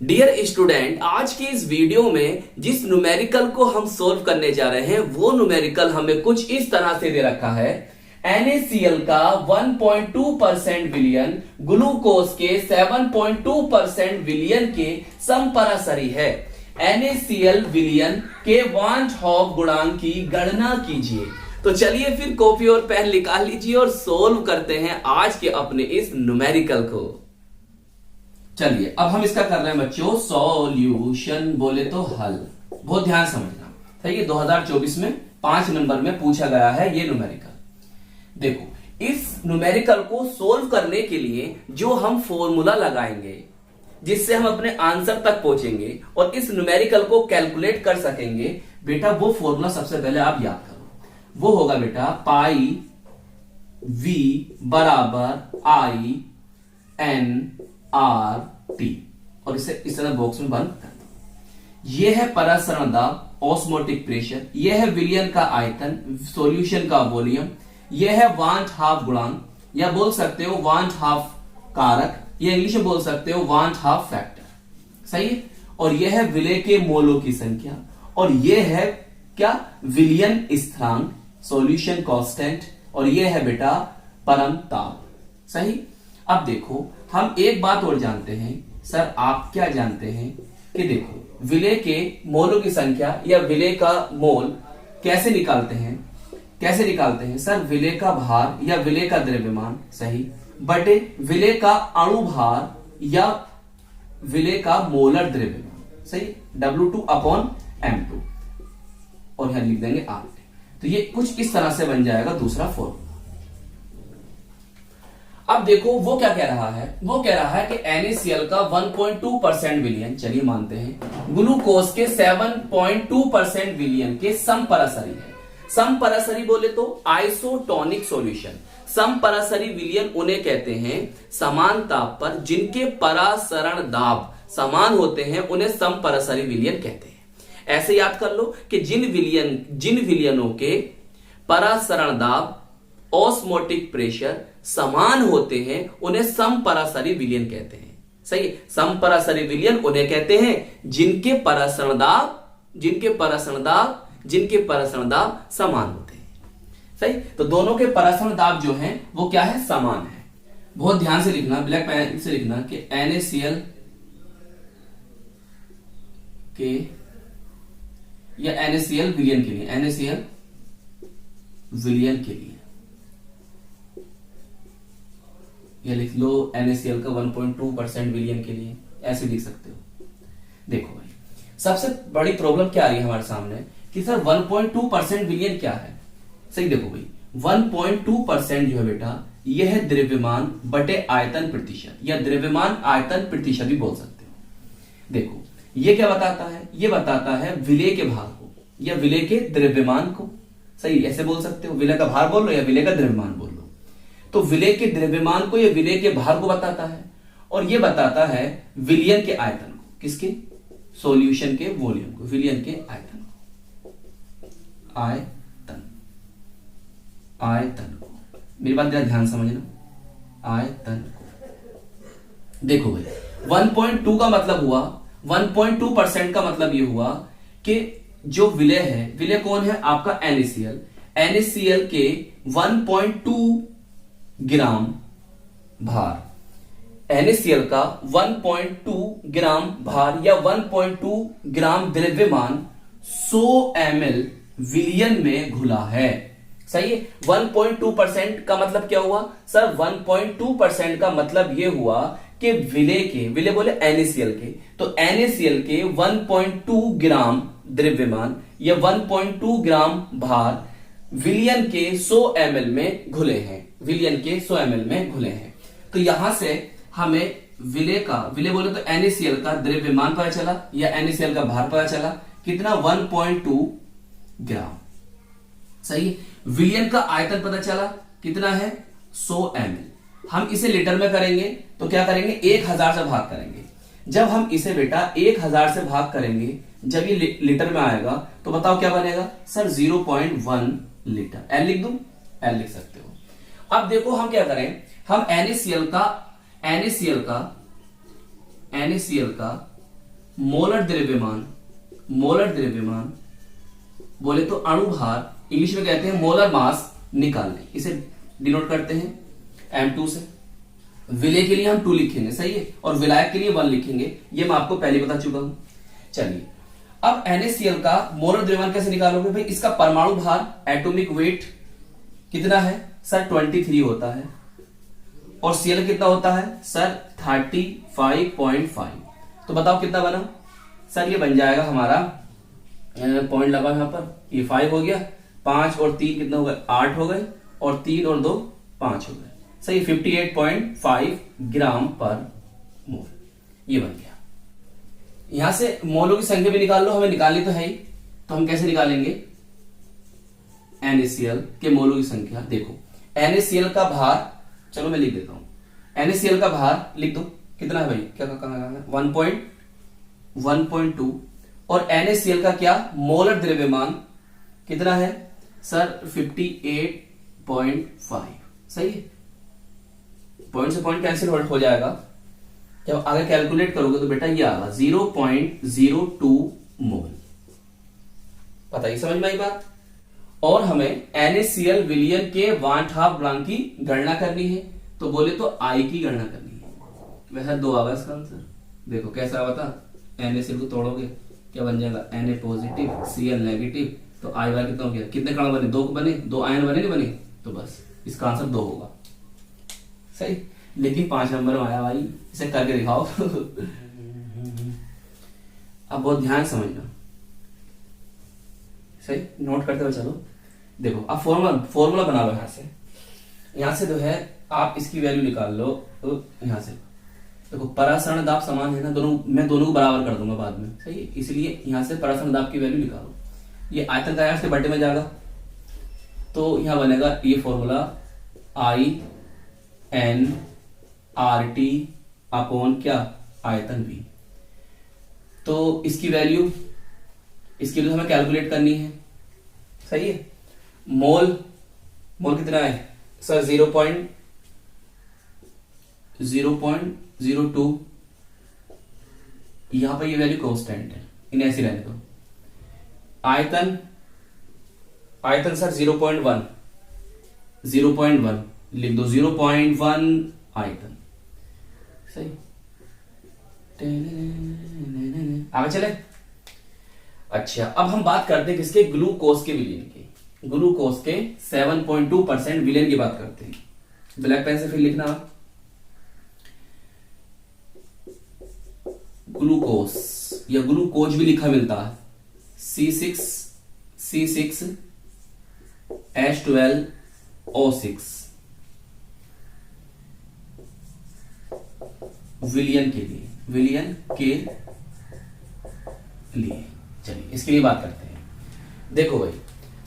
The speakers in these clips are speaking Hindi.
डियर स्टूडेंट, आज की इस वीडियो में जिस न्यूमेरिकल को हम सोल्व करने जा रहे हैं वो न्यूमेरिकल हमें कुछ इस तरह से दे रखा है। NaCl का 1.2% विलियन ग्लूकोज के 7.2% विलियन के समपरासरी है। NaCl विलियन के वांछहॉफ गुणांक की गणना कीजिए। तो चलिए फिर कॉपी और पेन निकाल लीजिए और सोल्व करते हैं आज के अपने इस न्यूमेरिकल को। चलिए अब हम इसका कर रहे हैं बच्चों सॉल्यूशन, बोले तो हल। बहुत ध्यान समझना, सही है। 2024 में 5 नंबर में पूछा गया है ये न्यूमेरिकल। देखो, इस न्यूमेरिकल को सोल्व करने के लिए जो हम फॉर्मूला लगाएंगे जिससे हम अपने आंसर तक पहुंचेंगे और इस न्यूमेरिकल को कैलकुलेट कर सकेंगे, बेटा वो फॉर्मूला सबसे पहले आप याद करो। वो होगा बेटा पाई v बराबर आई एन आर टी, और इसे इस तरह बॉक्स में बंद कर दो। यह है परासरण दाब, ऑस्मोटिक प्रेशर, यह है विलयन का आयतन, सॉल्यूशन का वॉल्यूम, यह है वांछहाफ गुणांक, या बोल सकते हो वांछहाफ कारक, या इंग्लिश में बोल सकते हो वांछहाफ फैक्टर, सही है। और यह है विलय के मोलों की संख्या, और यह है क्या, विलयन स्थिरांक, सॉल्यूशन कांस्टेंट, और यह है बेटा परम ताप, सही। अब देखो, हम एक बात और जानते हैं। सर आप क्या जानते हैं कि देखो, विलय के मोलों की संख्या या विलय का मोल कैसे निकालते हैं? कैसे निकालते हैं सर? विलय का भार या विलय का द्रव्यमान, सही, बटे विलय का अणु भार या विलय का मोलर द्रव्यमान, सही, W2/M2, और यहां लिख देंगे RT। तो ये कुछ इस तरह से बन जाएगा दूसरा फॉर्मूला। अब देखो वो क्या कह रहा है, वो कह रहा है कि NaCl का 1.2% विलियन, चलिए मानते हैं, ग्लूकोज के 7.2% विलियन के समपरासरी है। समपरासरी बोले तो आइसोटोनिक सॉल्यूशन। समपरासरी विलियन उन्हें कहते हैं समान ताप पर जिनके परासरण दाब समान होते हैं, उन्हें समपरासरी विलियन कहते हैं। ऐसे याद कर लो कि जिन विलियनों के परासरण दाब, ऑस्मोटिक प्रेशर समान होते हैं, उन्हें समपरासरी विलयन कहते हैं, सही। समपरासरी विलयन उन्हें कहते हैं जिनके परासरण दाब समान होते हैं, सही। तो दोनों के परासरण दाब जो हैं वो क्या है, समान है। बहुत ध्यान से लिखना, ब्लैक पेन से लिखना कि NaCl के या NaCl विलयन के लिए, NaCl विलयन के लिए या लिख लो NaCl का 1.2% विलियन के लिए, ऐसे लिख सकते हो। देखो भाई, सबसे बड़ी प्रॉब्लम क्या आ रही है हमारे सामने कि सर 1.2% विलियन क्या है, सही। देखो भाई, 1.2% जो है बेटा, यह है द्रव्यमान बटे आयतन प्रतिशत, या द्रव्यमान आयतन प्रतिशत भी बोल सकते हो। देखो ये क्या बताता है, ये बताता है विलय के भार को या विलय के द्रव्यमान को, सही, ऐसे बोल सकते हो। विलय का भार बोल लो या विलय का द्रव्यमान बोल लो। तो विलय के द्रव्यमान को या विलय के भार को बताता है, और यह बताता है विलयन के आयतन को, किसके, सॉल्यूशन के वॉल्यूम को, विलयन के आयतन को, आयतन को। मेरी बात ध्यान समझना, आयतन को। देखो भाई, 1.2 का मतलब हुआ, 1.2% का मतलब यह हुआ कि जो विलय है, विलय कौन है आपका, NaCl के 1.2 ग्राम भार, NaCl का 1.2 ग्राम भार या 1.2 ग्राम द्रव्यमान 100 ml विलियन में घुला है, सही है। 1.2% का मतलब क्या हुआ सर? 1.2% का मतलब यह हुआ कि विलय बोले NaCl के, तो NaCl के 1.2 ग्राम द्रव्यमान या 1.2 ग्राम भार विलियन के 100 ml में घुले हैं, विलियन के 100 ml में घुले हैं। तो यहां से हमें विलय बोले तो NaCl का द्रव्यमान पता चला या NaCl का भार पता चला, कितना, 1.2 ग्राम, सही। विलियन का आयतन पता चला, कितना है, 100 ml। हम इसे लीटर में करेंगे तो क्या करेंगे, 1000 से भाग करेंगे। जब हम इसे बेटा 1000 से भाग करेंगे, जब ये लीटर में आएगा तो बताओ क्या बनेगा सर, 0.1 लीटर। एल लिख दूं, एल लिख सकते हो। अब देखो हम क्या करें, हम NaCl का मोलर द्रव्यमान, मोलर द्रव्यमान बोले तो अणु भार, इंग्लिश में कहते हैं मोलर मास निकालने, इसे डिनोट करते हैं M2 से। विलय के लिए हम 2 लिखेंगे, सही है, और विलायक के लिए 1 लिखेंगे, ये मैं आपको पहले बता चुका हूं। चलिए अब NaCl का मोलर द्रव्यमान कैसे निकालोगे भाई? इसका परमाणु भार, एटॉमिक वेट कितना है सर? 23 होता है, और Cl कितना होता है सर? 35.5। तो बताओ कितना बना सर? ये बन जाएगा हमारा, पॉइंट लगा यहां पर, ये 5 हो गया, 5 और 3 कितना हो गए? 8 हो गए, और 3 और 2 5 हो गए, सही, 58.5 ग्राम पर मोल, ये बन गया। यहां से मोलों की संख्या भी निकाल लो, हमें निकालनी तो है ही, तो हम कैसे निकालेंगे? NaCl के मोलों की संख्या देखो, NaCl का भार, चलो मैं लिख देता हूं, NaCl का भार लिख दो, कितना है भाई? क्या कहां है? 1.2, और NaCl का क्या मोलर द्रव्यमान कितना है सर? 58.5, सही है। पॉइंट से पॉइंट कैंसिल हो जाएगा, जब आगे कैलकुलेट करोगे तो बेटा ये आएगा 0.02 मोल। बताइए समझ में आई बात? और हमें NaCl विलयन के 1/2 गुणांक की गणना करनी है, तो बोले तो I की गणना करनी है। वैसे 2 आएगा इसका आंसर, देखो कैसा बता, NaCl को तोड़ोगे क्या बन जाएगा? Na पॉजिटिव, Cl नेगेटिव, तो I वाला कितना हो गया? कितने कण बने? 2 बने, 2 आयन बने नहीं बने? तो बस इसका आंसर 2 होगा, सही। लेकिन 5 नंबर में आया भाई, इसे करके दिखाओ। अब बहुत ध्यान समझना, सही, नोट करते हुए चलो। देखो अब फॉर्मूला बना लो, यहां से जो है आप इसकी वैल्यू निकाल लो, तो यहां से देखो परासरण दाब समान है ना, दोनों, मैं दोनों को बराबर कर दूंगा बाद में, सही है, इसलिए यहां से परासरण दाब की वैल्यू निकालो। ये आयतन का इसके बटे में जाएगा, तो यहां बनेगा ये फॉर्मूला I/N/RT अपॉन क्या? आयतन V। तो इसकी वैल्यू हमें कैलकुलेट करनी है, सही है। मोल कितना है सर? 0.02। यहां पर ये वैल्यू कांस्टेंट है, इन्हें ऐसे रहने दो। आयतन सर 0.1 लिख दो, 0.1 आयतन, सही। आगे चले। अच्छा अब हम बात करते हैं किसके? ग्लूकोज के विलयन की। ग्लूकोज के 7.2% विलयन की बात करते हैं। ब्लैक पेन से फिर लिखना, ग्लूकोज या ग्लूकोज भी लिखा मिलता है, C6H12O6 विलयन के लिए चलिए इसके लिए बात करते हैं। देखो भाई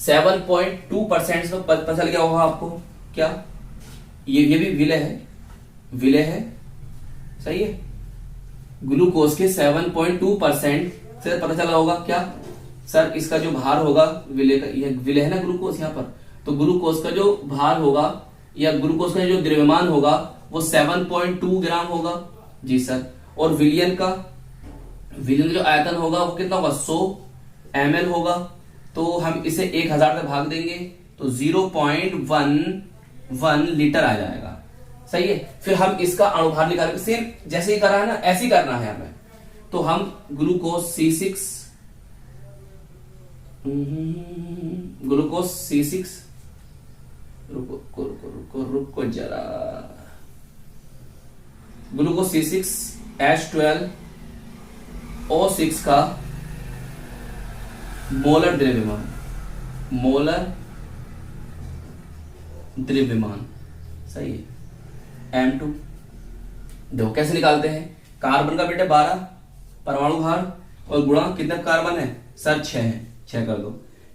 7.2% तो पता चल गया होगा आपको, क्या ये भी विलय है, सही है। ग्लूकोज के 7.2% से पता चला होगा क्या सर? इसका जो भार होगा विलय का, ये विलय है ना ग्लूकोज यहाँ पर, तो ग्लूकोज का जो भार होगा या ग्लूकोज का जो द्रव्यमान होगा वो 7.2 ग्राम होगा, जी सर। और विलयन का जो आयतन होगा वो कितना होगा? 100 ml होगा, तो हम इसे 1000 से भाग देंगे तो 0.11 लीटर आ जाएगा, सही है। फिर हम इसका अणुभार निकालेंगे, सेम जैसे ही करा है ना ऐसे ही करना है हमें। तो हम ग्लूकोज C6 रुको जरा, ग्लूकोज C6H12O6 का मोलर द्रव्यमान सही है M2। देखो कैसे निकालते हैं, कार्बन का बेटे 12 परमाणु भार और गुणा कितने कार्बन है सर? 6 है, 6 कर दो,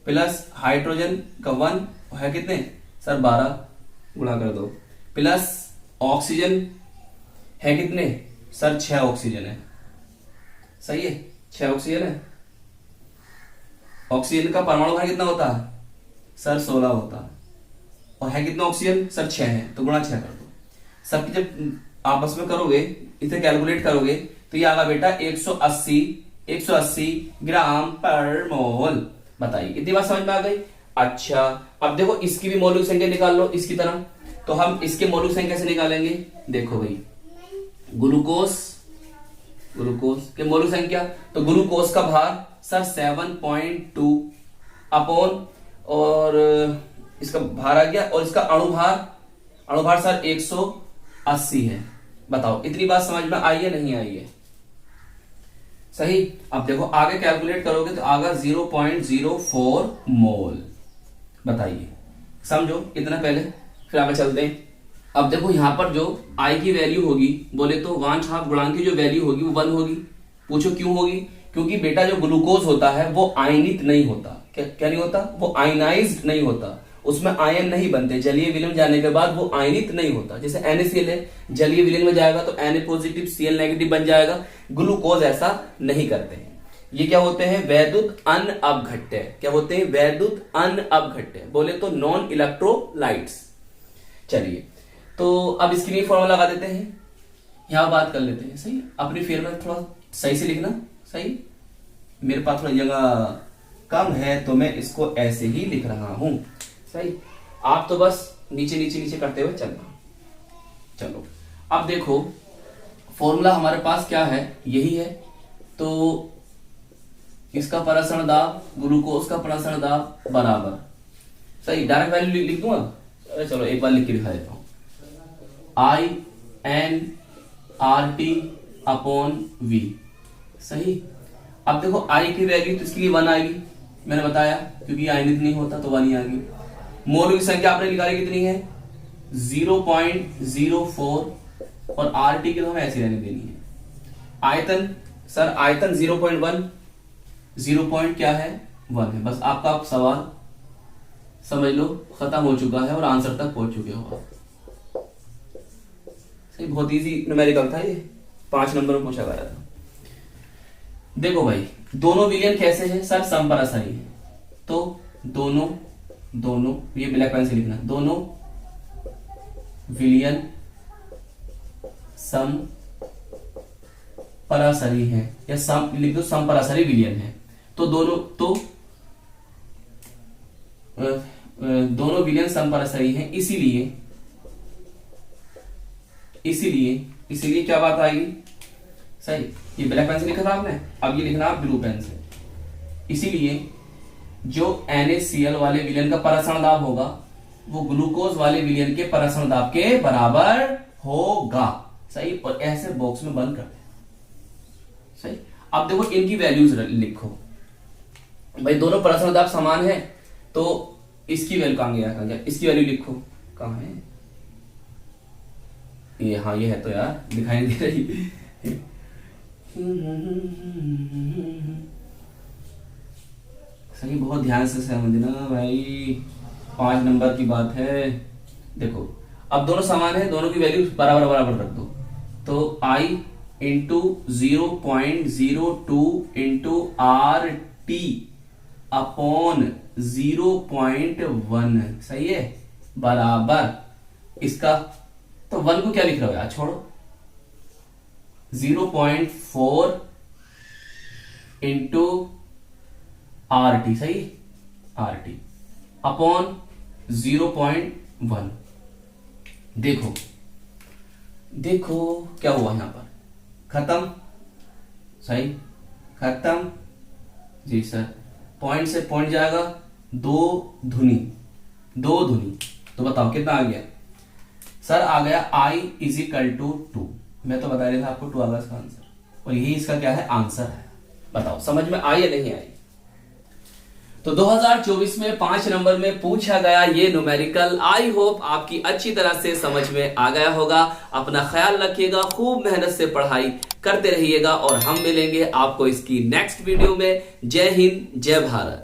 प्लस हाइड्रोजन का 1 है कितने सर? 12 गुणा कर दो, प्लस ऑक्सीजन है कितने सर? 6 ऑक्सीजन है, सही है, 6 ऑक्सीजन है। ऑक्सीजन का परमाणु भार कितना होता है सर? 16 होता है, और है कितना ऑक्सीजन सर? 6 है, तो गुणा 6 कर दो। सबकी जब आपस में करोगे, इसे कैलकुलेट करोगे तो ये आगा बेटा 180 ग्राम पर मोल। बताइए इतनी बात समझ में आ गई। अच्छा अब देखो इसकी भी मौलिक संख्या निकाल लो इसकी तरह। तो हम इसके मौलिक संख्या कैसे निकालेंगे, देखो भाई ग्लूकोस के मौलिक संख्या, तो ग्लूकोस का भार सर 7.2 अपॉन, और इसका भार आ गया, और इसका अणुभार सर 180 है। बताओ इतनी बात समझ में आई है नहीं आई है? सही। अब देखो आगे कैलकुलेट करोगे तो आगा 0.04 मोल। बताइए समझो इतना पहले, फिर आगे चलते हैं। अब देखो यहां पर जो आई की वैल्यू होगी, बोले तो वांछाप गुणांक की जो वैल्यू होगी वो 1 होगी। पूछो क्यों होगी? क्योंकि बेटा जो ग्लूकोज होता है वो आयनित नहीं होता। क्या नहीं होता? वो आयनाइज्ड नहीं होता, उसमें आयन नहीं बनते। जलीय विलयन में जाने के बाद वो आयनित नहीं होता। जैसे NaCl है, जलीय विलयन में जाएगा तो Na पॉजिटिव Cl नेगेटिव बन जाएगा। ग्लूकोज ऐसा नहीं करते हैं। ये क्या होते हैं? वैद्युत अनअपघट्य। क्या होते हैं? वैद्युत अनअपघट्य, बोले तो नॉन इलेक्ट्रोलाइट्स। चलिए तो अब इसके लिए फॉर्मूला लगा देते हैं, यहां बात कर लेते हैं। सही, अपनी फेर में थोड़ा सही से लिखना। सही, मेरे पास थोड़ा जगह कम है तो मैं इसको ऐसे ही लिख रहा हूं। सही, आप तो बस नीचे करते हुए चलना। चलो अब देखो फॉर्मूला हमारे पास क्या है, यही है। तो इसका परासरण दाब, ग्लूकोज का परासरण दाब बराबर, सही डायरेक्ट वैल्यू लिख दूंगा। चलो एक बार लिख के दिखा देता हूं, InRT अपॉन V। सही। अब देखो I की वैल्यू तो इसके लिए 1 आएगी, मैंने बताया, क्योंकि आयनित नहीं होता तो 1 ही आएगी। मोल की संख्या आपने निकाली कितनी है? 0.04, और RT की तो हमें ऐसी रहने देनी है। आयतन सर, आयतन 0.1, 0 क्या है? 1 है। बस आपका सवाल समझ लो खत्म हो चुका है और आंसर तक पहुंच चुके हो। सही, बहुत इजी न्यूमेरिकल था ये, 5 नंबर में पूछा गया था। देखो भाई दोनों विलयन कैसे हैं सर? समपरासरी है। तो दोनों ये ब्लैक पेन से लिखना, दोनों विलयन समपरासरी हैं, या लिख दो समपरासरी विलयन है। तो दोनों विलयन समपरासरी हैं, इसीलिए क्या बात आएगी? सही, ये ब्लैक पेन से लिखा था आपने, अब ये लिखना आप ब्लू पेन से। इसीलिए जो NaCl वाले विलयन का परासरण दाब होगा वो ग्लूकोज वाले विलयन के परासरण दाब के बराबर होगा। सही, और ऐसे बॉक्स में बंद कर दे। सही। अब देखो इनकी वैल्यूज लिखो भाई, दोनों परासरण दाब समान है तो इसकी वैल्यू कहां गया? इसकी वैल्यू लिखो, कहां है ये? हाँ ये है, तो यार दिखाई नहीं दे रही। सही, बहुत ध्यान से समझना भाई, 5 नंबर की बात है। देखो अब दोनों समान है, दोनों की वैल्यू बराबर रख दो। तो I into 0.02 into RT upon 0.1, सही है, बराबर इसका। तो 1 को क्या लिख रहे हो यार? छोड़ो, 0.4 इंटू RT, सही, RT अपॉन 0.1। देखो क्या हुआ यहां पर? खत्म। सही, खत्म जी सर। पॉइंट से पॉइंट जाएगा, 2 धुनी। तो बताओ कितना आ गया सर? आ गया I = 2। मैं तो बता रहा था आपको 2 आ गया इसका आंसर, और यही इसका क्या है? आंसर है। बताओ समझ में आई या नहीं आई? तो 2024 में 5 नंबर में पूछा गया ये न्यूमेरिकल। आई होप आपकी अच्छी तरह से समझ में आ गया होगा। अपना ख्याल रखिएगा, खूब मेहनत से पढ़ाई करते रहिएगा, और हम मिलेंगे आपको इसकी नेक्स्ट वीडियो में। जय हिंद, जय भारत।